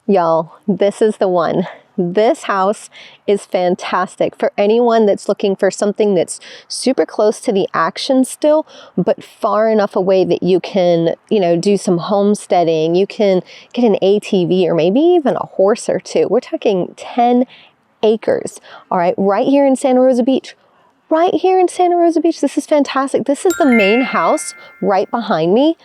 Y'all, this is the one. This house is fantastic for anyone that's looking for something that's super close to the action still, but far enough away that you can, do some homesteading. You can get an ATV or maybe even a horse or two. We're talking 10 acres, all right, right here in Santa Rosa Beach. Right here in Santa Rosa Beach. This is fantastic. This is the main house right behind me.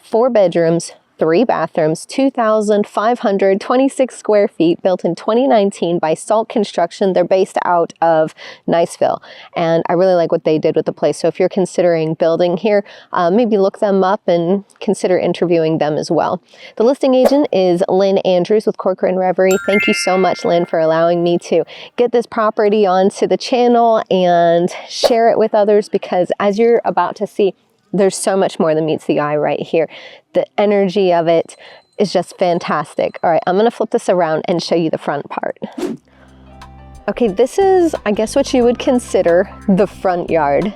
4 bedrooms, 3 bathrooms, 2,526 square feet, built in 2019 by Salt Construction. They're based out of Niceville, and I really like what they did with the place. So if you're considering building here, maybe look them up and consider interviewing them as well. The listing agent is Lynn Andrews with Corcoran Reverie. Thank you so much, Lynn, for allowing me to get this property onto the channel and share it with others, because as you're about to see, there's so much more than meets the eye right here. The energy of it is just fantastic. All right, I'm gonna flip this around and show you the front part. Okay, this is, I guess, what you would consider the front yard.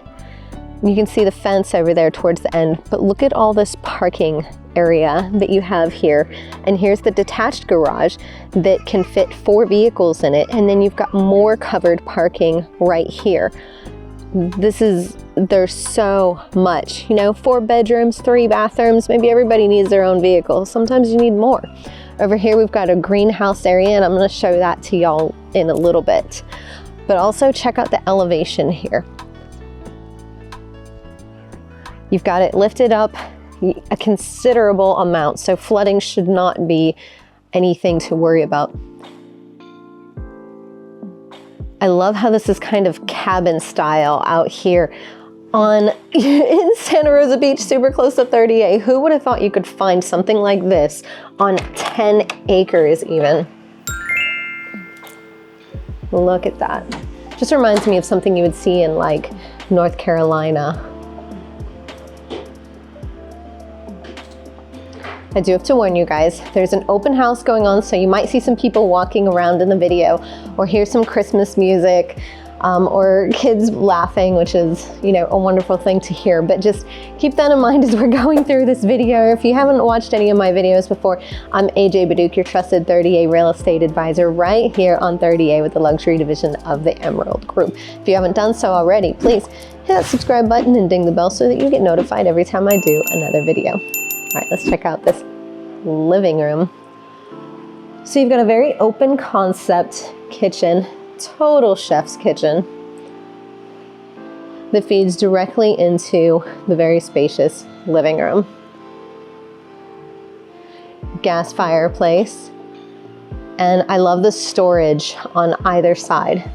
You can see the fence over there towards the end, but look at all this parking area that you have here. And here's the detached garage that can fit 4 vehicles in it. And then you've got more covered parking right here. There's so much, 4 bedrooms, 3 bathrooms. Maybe everybody needs their own vehicle. Sometimes you need more. Over here, we've got a greenhouse area, and I'm going to show that to y'all in a little bit. But also check out the elevation here. You've got it lifted up a considerable amount, so flooding should not be anything to worry about. I love how this is kind of cabin style out here in Santa Rosa Beach, super close to 30A. Who would have thought you could find something like this on 10 acres even? Look at that. Just reminds me of something you would see in like North Carolina. I do have to warn you guys, there's an open house going on, so you might see some people walking around in the video or hear some Christmas music or kids laughing, which is, a wonderful thing to hear. But just keep that in mind as we're going through this video. If you haven't watched any of my videos before, I'm AJ BEDDOUK, your trusted 30A real estate advisor right here on 30A with the luxury division of the Emerald Group. If you haven't done so already, please hit that subscribe button and ding the bell so that you get notified every time I do another video. All right, let's check out this living room. So you've got a very open concept kitchen, total chef's kitchen that feeds directly into the very spacious living room. Gas fireplace, and I love the storage on either side.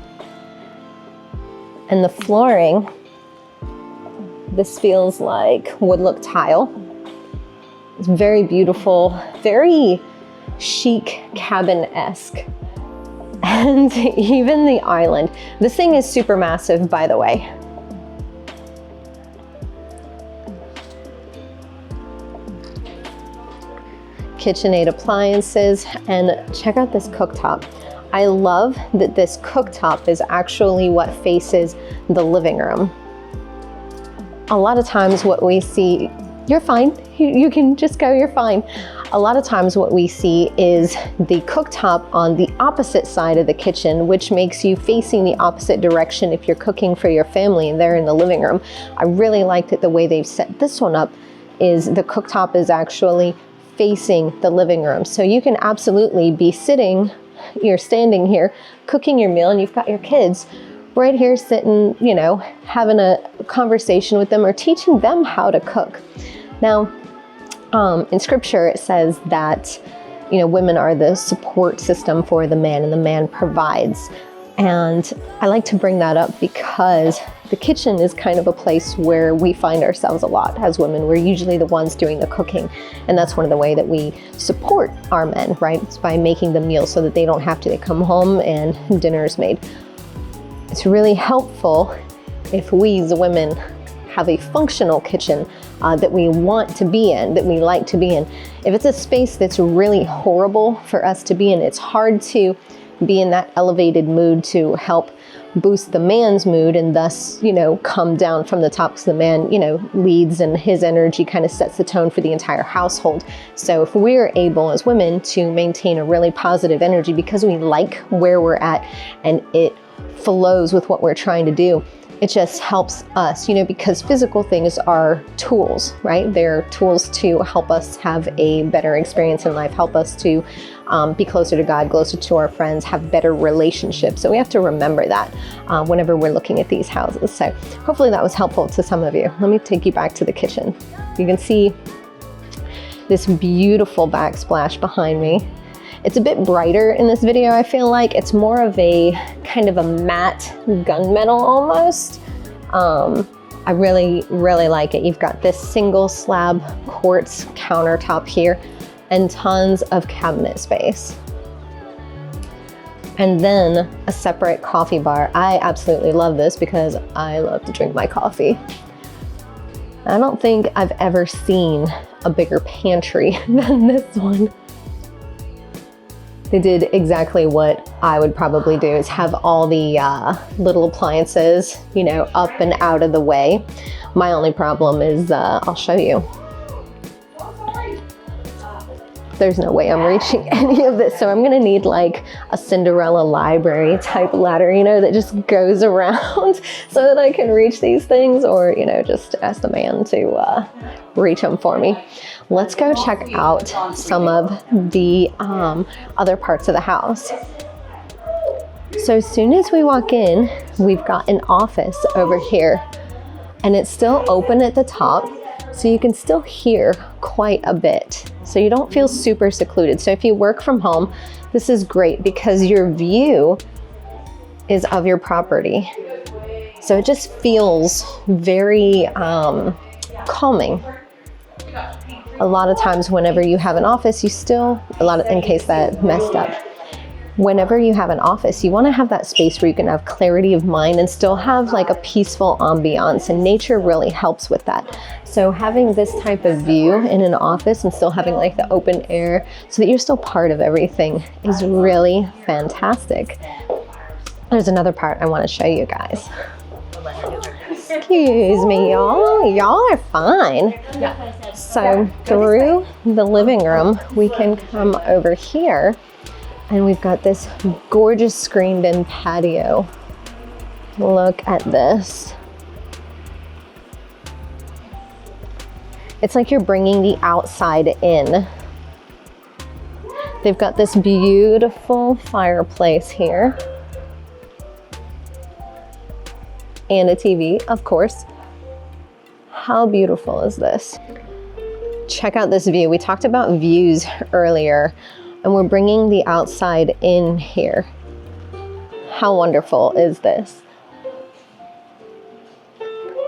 And the flooring, this feels like wood look tile. It's very beautiful, very chic cabin-esque. And even the island. This thing is super massive, by the way. KitchenAid appliances, and check out this cooktop. I love that this cooktop is actually what faces the living room. A lot of times what we see, you're fine, you can just go, you're fine. A lot of times what we see is the cooktop on the opposite side of the kitchen, which makes you facing the opposite direction if you're cooking for your family and they're in the living room. I really liked it the way they've set this one up, is the cooktop is actually facing the living room. So you can absolutely be sitting, you're standing here, cooking your meal, and you've got your kids right here sitting, having a conversation with them or teaching them how to cook. Now, in scripture, it says that, women are the support system for the man and the man provides. And I like to bring that up because the kitchen is kind of a place where we find ourselves a lot as women. We're usually the ones doing the cooking. And that's one of the ways that we support our men, right? It's by making the meals so that they don't have to. They come home and dinner is made. It's really helpful if we, the women, have a functional kitchen that we want to be in, that we like to be in. If it's a space that's really horrible for us to be in, it's hard to be in that elevated mood to help boost the man's mood and thus, you know, come down from the top, because the man, you know, leads and his energy kind of sets the tone for the entire household. So if we're able as women to maintain a really positive energy because we like where we're at and it flows with what we're trying to do, it just helps us, you know, because physical things are tools, right? They're tools to help us have a better experience in life, help us to be closer to God, closer to our friends, have better relationships. So we have to remember that whenever we're looking at these houses. So hopefully that was helpful to some of you. Let me take you back to the kitchen. You can see this beautiful backsplash behind me. It's a bit brighter in this video, I feel like. It's more of a kind of a matte gunmetal almost. I really, really like it. You've got this single slab quartz countertop here and tons of cabinet space. And then a separate coffee bar. I absolutely love this because I love to drink my coffee. I don't think I've ever seen a bigger pantry than this one. They did exactly what I would probably do, is have all the little appliances, you know, up and out of the way. My only problem is, I'll show you. There's no way I'm reaching any of this. So I'm gonna need like a Cinderella library type ladder, you know, that just goes around so that I can reach these things, or, you know, just ask the man to reach them for me. Let's go check out some of the other parts of the house. So as soon as we walk in, we've got an office over here, and it's still open at the top, so you can still hear quite a bit. So you don't feel super secluded. So if you work from home, this is great because your view is of your property. So it just feels very calming. A lot of times whenever you have an office, you still, in case that messed up, whenever you have an office, you want to have that space where you can have clarity of mind and still have like a peaceful ambiance, and nature really helps with that. So having this type of view in an office and still having like the open air so that you're still part of everything is really fantastic. There's another part I want to show you guys. Excuse me, y'all. Y'all are fine. So through the living room, we can come over here, and we've got this gorgeous screened in patio. Look at this. It's like you're bringing the outside in. They've got this beautiful fireplace here. And a TV, of course. How beautiful is this? Check out this view. We talked about views earlier, and we're bringing the outside in here. How wonderful is this?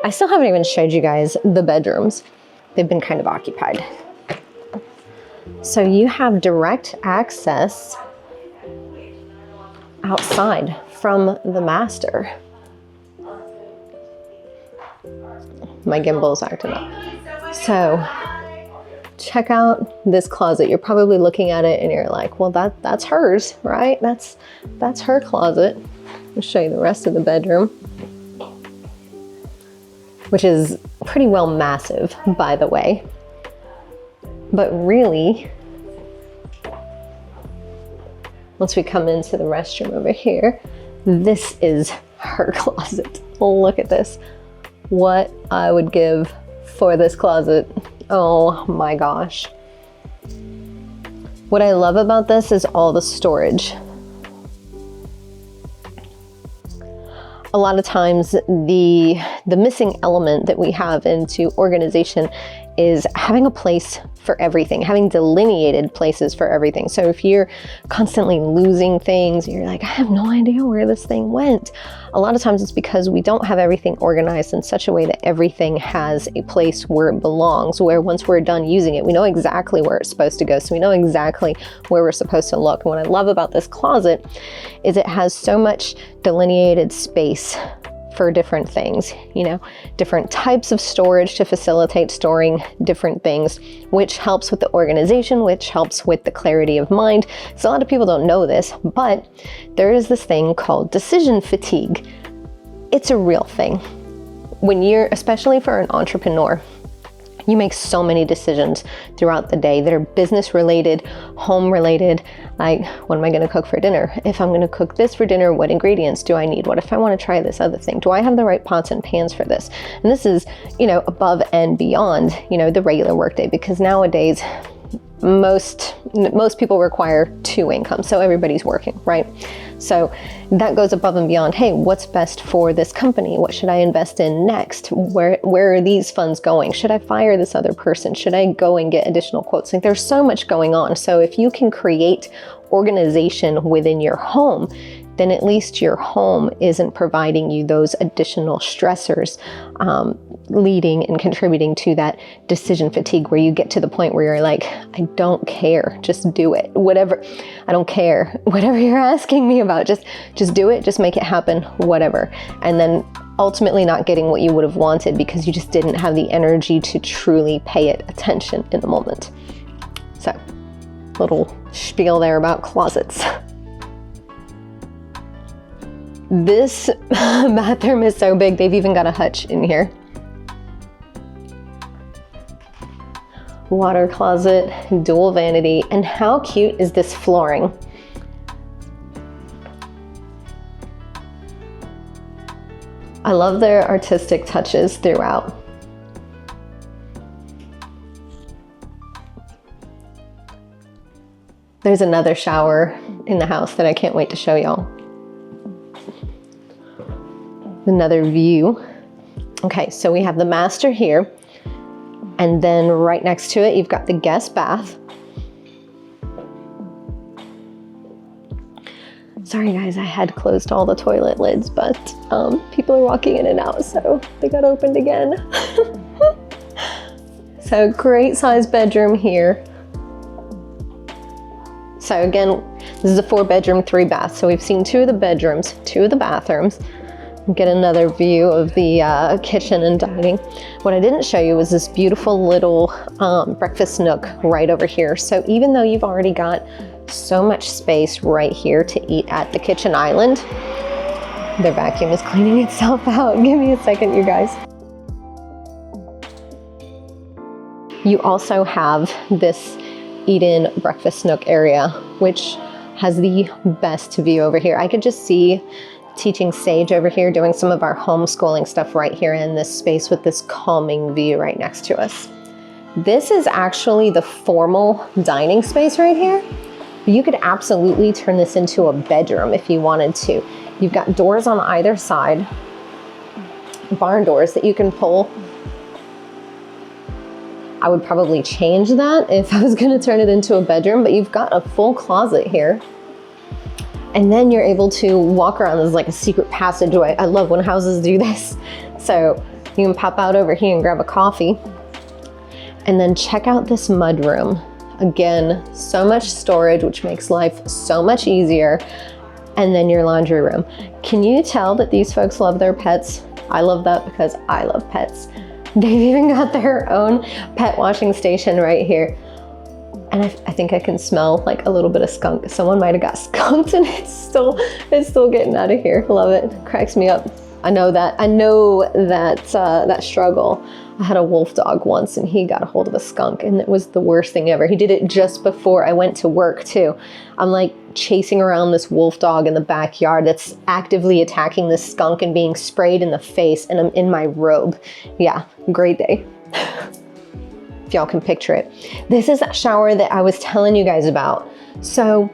I still haven't even showed you guys the bedrooms. They've been kind of occupied. So you have direct access outside from the master. My gimbal's acting up. So check out this closet. You're probably looking at it and you're like, well, that's hers, right? That's her closet. I'll show you the rest of the bedroom, which is pretty well massive, by the way. But really, once we come into the restroom over here, this is her closet. Look at this. What I would give for this closet. Oh my gosh. What I love about this is all the storage. A lot of times the missing element that we have into organization is having a place for everything, having delineated places for everything. So if you're constantly losing things, you're like, I have no idea where this thing went. A lot of times it's because we don't have everything organized in such a way that everything has a place where it belongs, where once we're done using it, we know exactly where it's supposed to go. So we know exactly where we're supposed to look. And what I love about this closet is it has so much delineated space for different things, you know, different types of storage to facilitate storing different things, which helps with the organization, which helps with the clarity of mind. So a lot of people don't know this, but there is this thing called decision fatigue. it's a real thing. When you're, especially for an entrepreneur, you make so many decisions throughout the day that are business related, home related, like what am I gonna cook for dinner? If I'm gonna cook this for dinner, what ingredients do I need? What if I wanna try this other thing? Do I have the right pots and pans for this? And this is, you know, above and beyond, you know, the regular workday, because nowadays, most people require 2 incomes, so everybody's working, right? So that goes above and beyond, hey, what's best for this company? What should I invest in next? Where are these funds going? Should I fire this other person? Should I go and get additional quotes? Like, there's so much going on. So if you can create organization within your home, then at least your home isn't providing you those additional stressors, leading and contributing to that decision fatigue, where you get to the point where you're like, I don't care, just do it. Whatever, I don't care. Whatever you're asking me about, just do it, just make it happen, whatever. And then ultimately not getting what you would have wanted because you just didn't have the energy to truly pay it attention in the moment. So, little spiel there about closets. This bathroom is so big, they've even got a hutch in here. Water closet, dual vanity, and how cute is this flooring? I love their artistic touches throughout. There's another shower in the house that I can't wait to show y'all. Another view. Okay, so we have the master here, and then right next to it, you've got the guest bath. Sorry guys, I had closed all the toilet lids, but people are walking in and out, so they got opened again. So great size bedroom here. So again, this is a 4-bedroom, 3-bath. So we've seen 2 of the bedrooms, 2 of the bathrooms. Get another view of the kitchen and dining. What I didn't show you was this beautiful little breakfast nook right over here. So even though you've already got so much space right here to eat at the kitchen island, their vacuum is cleaning itself out. Give me a second, you guys. You also have this eat-in breakfast nook area, which has the best view over here. I could just see teaching Sage over here, doing some of our homeschooling stuff right here in this space with this calming view right next to us. This is actually the formal dining space right here. You could absolutely turn this into a bedroom if you wanted to. You've got doors on either side, barn doors that you can pull. I would probably change that if I was gonna turn it into a bedroom, but you've got a full closet here. And then you're able to walk around. There's like a secret passageway. I love when houses do this. So you can pop out over here and grab a coffee. And then check out this mudroom. Again, so much storage, which makes life so much easier. And then your laundry room. Can you tell that these folks love their pets? I love that because I love pets. They've even got their own pet washing station right here. And I think I can smell like a little bit of skunk. Someone might have got skunked and it's still getting out of here. Love it, cracks me up. I know that struggle. I had a wolf dog once and he got a hold of a skunk and it was the worst thing ever. He did it just before I went to work too. I'm like chasing around this wolf dog in the backyard that's actively attacking this skunk and being sprayed in the face, and I'm in my robe. Yeah, great day. If y'all can picture it. This is that shower that I was telling you guys about. So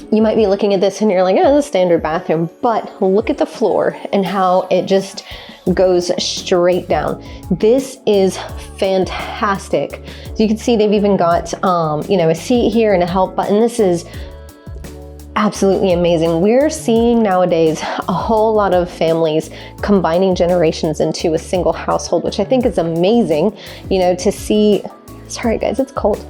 you might be looking at this and you're like, oh, it's a standard bathroom, but look at the floor and how it just goes straight down. This is fantastic. So you can see they've even got, a seat here and a help button. This is absolutely amazing. We're seeing nowadays a whole lot of families combining generations into a single household, which I think is amazing, to see, sorry guys, it's cold,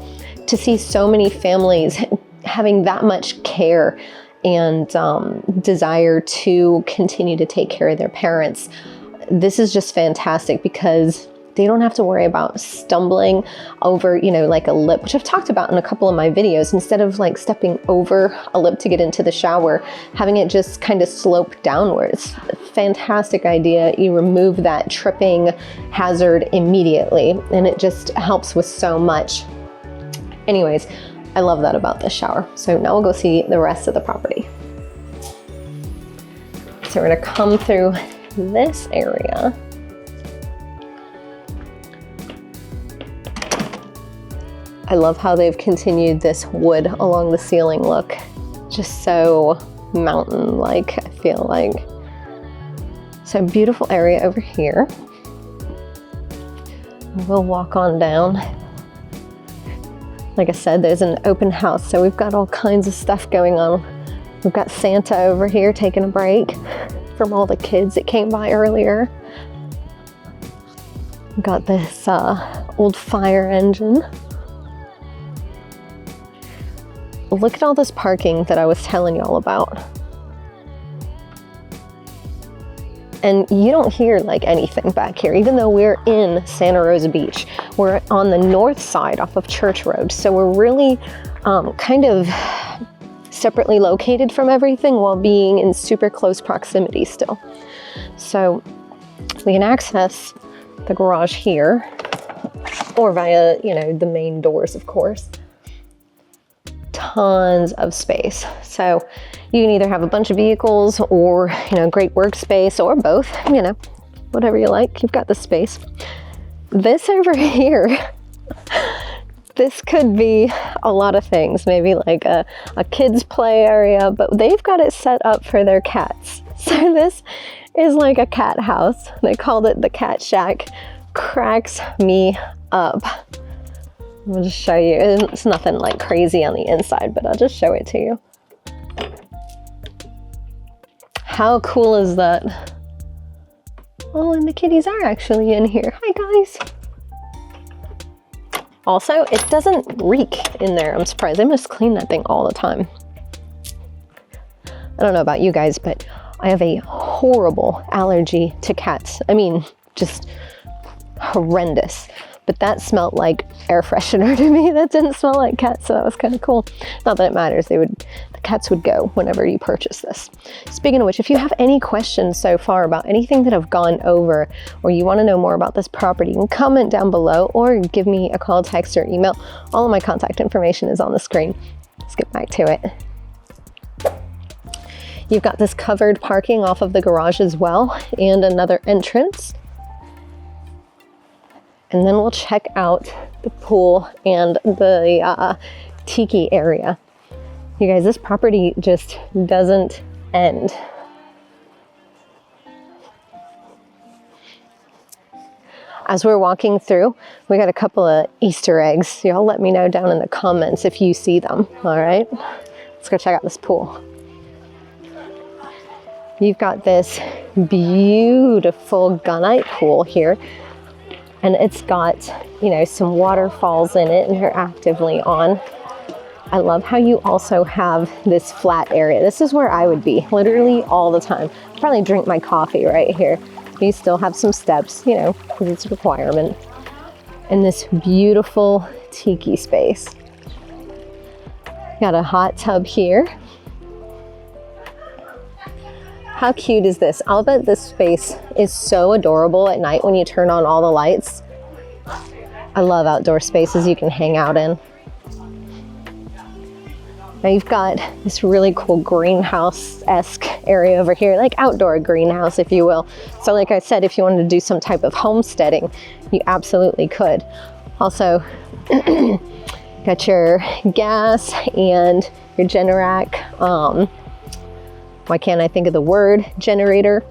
to see so many families having that much care and desire to continue to take care of their parents. This is just fantastic because They don't have to worry about stumbling over, you know, like a lip, which I've talked about in a couple of my videos. Instead of like stepping over a lip to get into the shower, having it just kind of slope downwards. Fantastic idea. You remove that tripping hazard immediately, and it just helps with so much. Anyways, I love that about this shower. So now we'll go see the rest of the property. So we're gonna come through this area. I love how they've continued this wood along the ceiling look. Just so mountain-like, I feel like. So beautiful area over here. We'll walk on down. Like I said, there's an open house, so we've got all kinds of stuff going on. We've got Santa over here taking a break from all the kids that came by earlier. We've got this old fire engine. Look at all this parking that I was telling y'all about. And you don't hear like anything back here, even though we're in Santa Rosa Beach. We're on the north side off of Church Road. So we're really kind of separately located from everything while being in super close proximity still. So we can access the garage here or via, you know, the main doors, of course. Tons of space. So you can either have a bunch of vehicles or, you know, great workspace, or both, you know, whatever you like. You've got the space. This over here, this could be a lot of things, maybe like a kids play area, but they've got it set up for their cats. So this is like a cat house. They called it the Cat Shack. Cracks me up. I'll just show you. It's nothing like crazy on the inside, but I'll just show it to you. How cool is that? Oh, and the kitties are actually in here. Hi, guys. Also, it doesn't reek in there. I'm surprised. They must clean that thing all the time. I don't know about you guys, but I have a horrible allergy to cats. I mean, just horrendous. But that smelled like air freshener to me. That didn't smell like cats, so that was kind of cool. Not that it matters. The cats would go whenever you purchase this. Speaking of which, if you have any questions so far about anything that I've gone over, or you want to know more about this property, you can comment down below or give me a call, text, or email. All of my contact information is on the screen. Let's get back to it. You've got this covered parking off of the garage as well, and another entrance. And then we'll check out the pool and the tiki area. You guys, this property just doesn't end. As we're walking through, we got a couple of Easter eggs. Y'all let me know down in the comments if you see them, all right? Let's go check out this pool. You've got this beautiful gunite pool here. And it's got, you know, some waterfalls in it, and they're actively on. I love how you also have this flat area. This is where I would be literally all the time. I'd probably drink my coffee right here. You still have some steps, you know, because it's a requirement. And this beautiful tiki space. Got a hot tub here. How cute is this? I'll bet this space is so adorable at night when you turn on all the lights. I love outdoor spaces you can hang out in. Now you've got this really cool greenhouse-esque area over here, like outdoor greenhouse, if you will. So like I said, if you wanted to do some type of homesteading, you absolutely could. Also, got your gas and your Generac. Why can't I think of the word? Generator.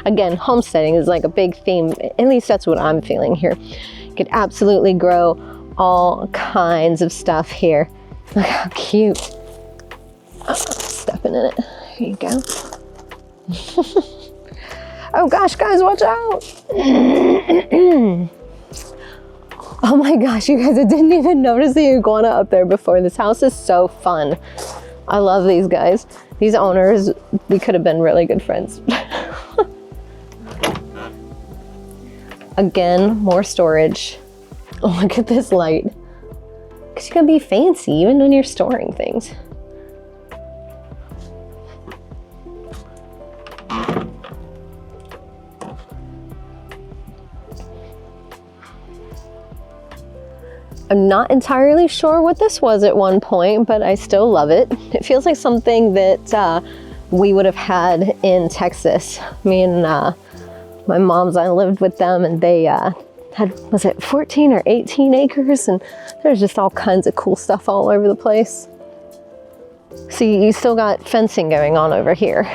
Again, homesteading is like a big theme. At least that's what I'm feeling here. You could absolutely grow all kinds of stuff here. Look how cute. Stepping in it. Here you go. Oh gosh, guys, watch out. Oh my gosh, you guys, I didn't even notice the iguana up there before. This house is so fun. I love these guys. These owners, we could have been really good friends. Again, more storage. Look at this light. Because you can be fancy even when you're storing things. I'm not entirely sure what this was at one point, but I still love it. It feels like something that we would have had in Texas. Me and my mom's, I lived with them, and they had, was it 14 or 18 acres? And there's just all kinds of cool stuff all over the place. See, you still got fencing going on over here.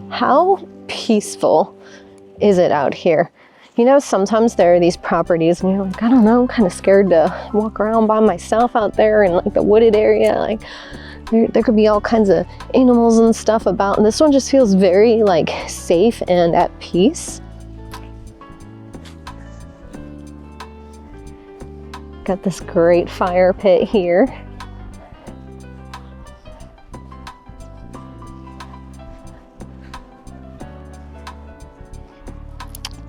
How peaceful is it out here? You know, sometimes there are these properties and you're like, I don't know, I'm kind of scared to walk around by myself out there in like the wooded area. Like there could be all kinds of animals and stuff about, and this one just feels very like safe and at peace. Got this great fire pit here.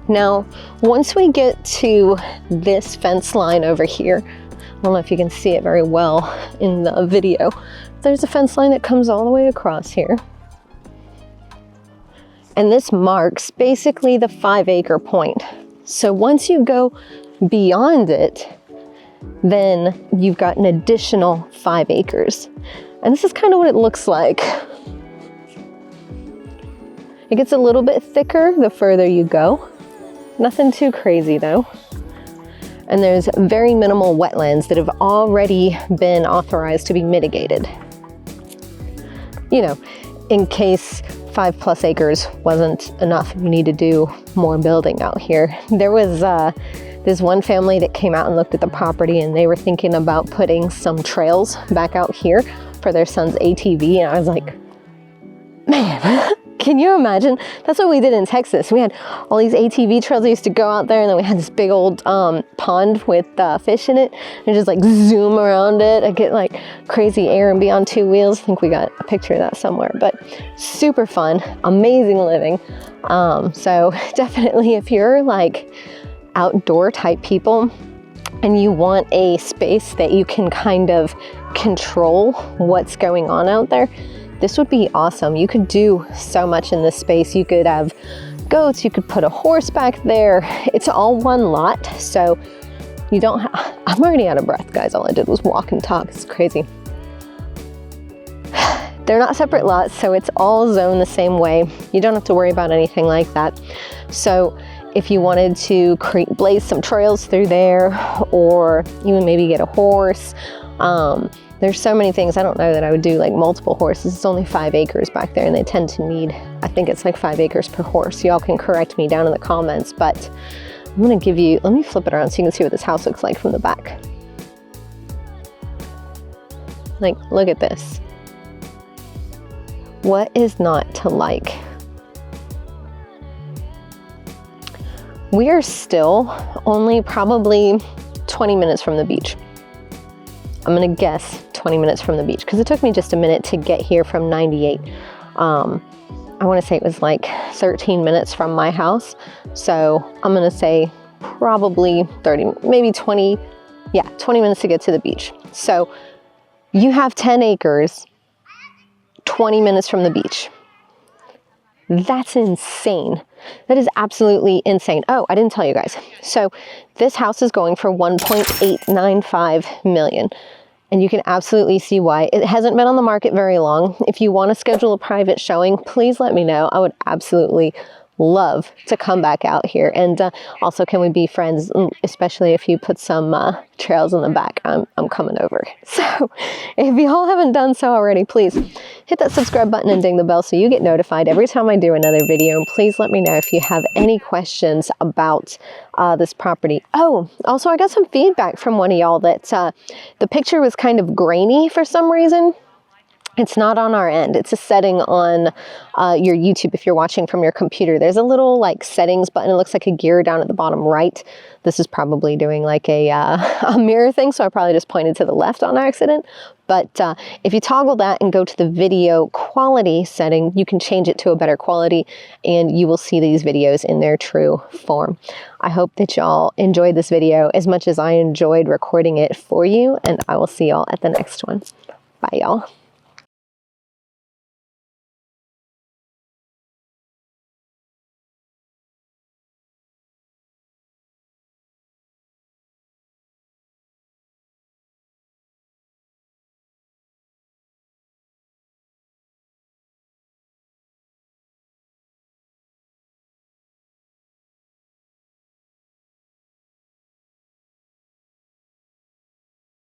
Now, once we get to this fence line over here, I don't know if you can see it very well in the video, there's a fence line that comes all the way across here. And this marks basically the 5-acre point. So once you go beyond it, then you've got an additional 5 acres. And this is kind of what it looks like. It gets a little bit thicker the further you go. Nothing too crazy though. And there's very minimal wetlands that have already been authorized to be mitigated. You know, in case 5+ acres wasn't enough, you need to do more building out here. There was this one family that came out and looked at the property, and they were thinking about putting some trails back out here for their son's ATV. And I was like, man, can you imagine? That's what we did in Texas. We had all these ATV trails. I used to go out there, and then we had this big old pond with fish in it, and just like zoom around it. I get like crazy air and be on 2 wheels. I think we got a picture of that somewhere, but super fun, amazing living. So definitely if you're like outdoor type people and you want a space that you can kind of control what's going on out there, this would be awesome. You could do so much in this space. You could have goats, you could put a horse back there. It's all one lot, so you don't have, I'm already out of breath, guys. All I did was walk and talk. It's crazy. They're not separate lots, so it's all zoned the same way. You don't have to worry about anything like that. So if you wanted to blaze some trails through there, or even maybe get a horse, there's so many things. I don't know that I would do like multiple horses. It's only 5 acres back there, and they tend to need, I think it's like 5 acres per horse. Y'all can correct me down in the comments, but I'm gonna give you, let me flip it around so you can see what this house looks like from the back. Like, look at this. What is not to like? We are still only probably 20 minutes from the beach. I'm gonna guess 20 minutes from the beach, because it took me just a minute to get here from 98. I wanna say it was like 13 minutes from my house. So I'm gonna say probably 30, maybe 20, yeah, 20 minutes to get to the beach. So you have 10 acres, 20 minutes from the beach. That's insane. That is absolutely insane. Oh, I didn't tell you guys. So this house is going for 1.895 million. And you can absolutely see why. It hasn't been on the market very long. If you want to schedule a private showing, please let me know. I would absolutely love to come back out here. And also, can we be friends, especially if you put some trails in the back? I'm coming over. So if y'all haven't done so already, please hit that subscribe button and ding the bell so you get notified every time I do another video. And please let me know if you have any questions about this property. Oh, also I got some feedback from one of y'all that the picture was kind of grainy for some reason. It's not on our end. It's a setting on your YouTube if you're watching from your computer. There's a little like settings button. It looks like a gear down at the bottom right. This is probably doing like a mirror thing, so I probably just pointed to the left on accident. But if you toggle that and go to the video quality setting, you can change it to a better quality and you will see these videos in their true form. I hope that y'all enjoyed this video as much as I enjoyed recording it for you, and I will see y'all at the next one. Bye, y'all.